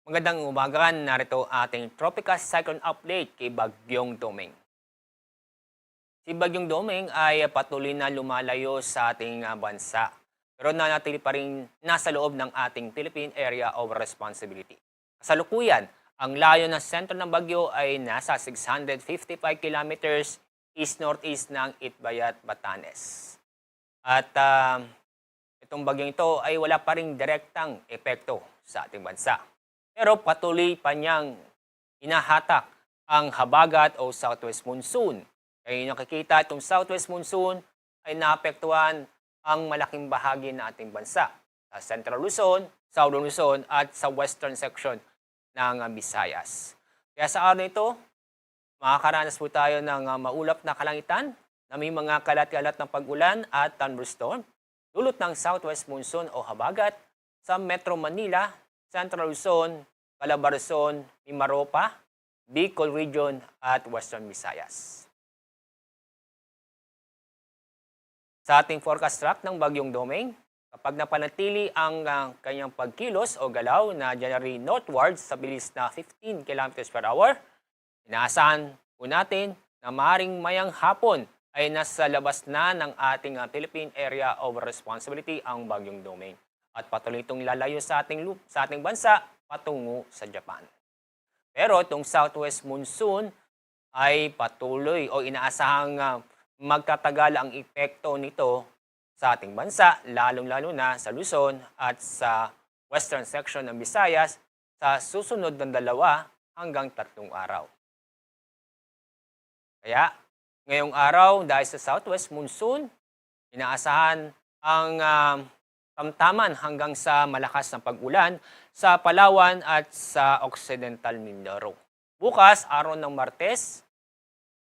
Magandang umaga, narito ating tropical cyclone update kay Bagyong Doming. Si Bagyong Doming ay patuloy na lumalayo sa ating bansa, pero nanatili pa rin nasa loob ng ating Philippine Area of Responsibility. Kasalukuyan, ang layo ng sentro ng bagyo ay nasa 655 kilometers east-northeast ng Itbayat, Batanes. At itong bagyong ito ay wala pa ring direktang epekto sa ating bansa. Pero patuloy pa niyang hinahatak ang habagat o southwest monsoon. Kaya nakikita itong southwest monsoon ay naapektuhan ang malaking bahagi ng ating bansa. Sa Central Luzon, Southern Luzon at sa western section ng Visayas. Kaya sa araw nito, makakaranas po tayo ng maulap na kalangitan na may mga kalat-kalat ng pag-ulan at thunderstorm dulot ng southwest monsoon o habagat sa Metro Manila, Central Luzon, Calabarzon, Mimaropa, Bicol Region at Western Visayas. Sa ating forecast track ng Bagyong Doming, kapag napanatili ang kanyang pagkilos o galaw na generally northwards sa bilis na 15 km per hour, inaasahan po natin na maaaring mayang hapon ay nasa labas na ng ating Philippine Area of Responsibility ang Bagyong Doming at patuloy itong lalayo sa ating bansa patungo sa Japan. Pero itong southwest monsoon ay patuloy o inaasahang magtatagal ang epekto nito sa ating bansa, lalong-lalo na sa Luzon at sa western section ng Visayas sa susunod ng 2 hanggang 3 araw. Kaya, ngayong araw dahil sa southwest monsoon, inaasahan ang tamtaman hanggang sa malakas na pag-ulan sa Palawan at sa Occidental Mindoro. Bukas, araw ng Martes,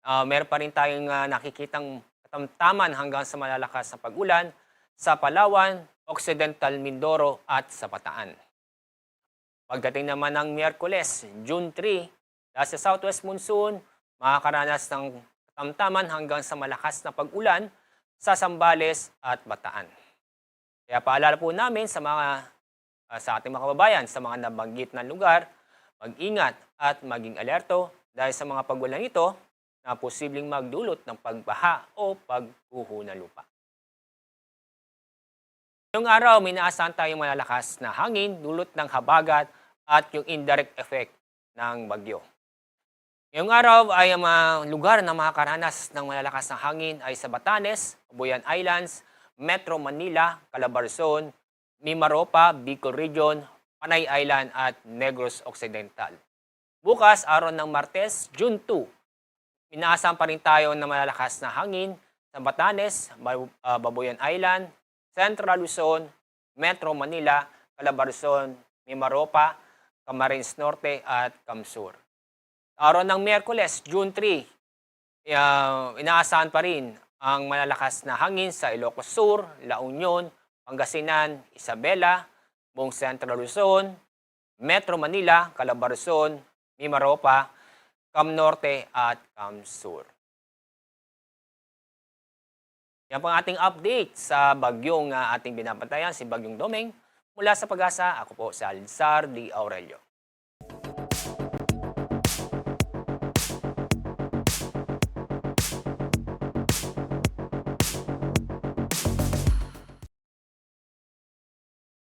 meron pa rin tayong nakikitang tamtaman hanggang sa malalakas na pag-ulan sa Palawan, Occidental Mindoro at sa Bataan. Pagdating naman ng Miyerkules, June 3, dahil sa southwest monsoon, makakaranas ng tamtaman hanggang sa malakas na pag-ulan sa Zambales at Bataan. Kaya paalala po namin sa ating mga kababayan sa mga nabanggit na lugar, mag-ingat at maging alerto dahil sa mga pag-ulan ito na posibleng magdulot ng pagbaha o pagguho ng lupa. Ngayong araw, may inaasahan tayong malalakas na hangin dulot ng habagat at yung indirect effect ng bagyo. Ngayong araw ay ang mga lugar na makakaranas ng malalakas na hangin ay sa Batanes, Buyan Islands, Metro Manila, Calabarzon, Mimaropa, Bicol Region, Panay Island at Negros Occidental. Bukas, araw ng Martes, June 2, inaasahan pa rin tayo ng malalakas na hangin sa Batanes, Babuyan Island, Central Luzon, Metro Manila, Calabarzon, Mimaropa, Camarines Norte at Camsur. Araw ng Miyerkules, June 3, inaasahan pa rin ang malalakas na hangin sa Ilocos Sur, La Union, Pangasinan, Isabela, buong Central Luzon, Metro Manila, Calabarzon, Mimaropa, Cam Norte at Cam Sur. Yan po ang ating update sa bagyong ating binabantayan, si Bagyong Doming. Mula sa Pag-asa, ako po si Alizar D. Aurelio.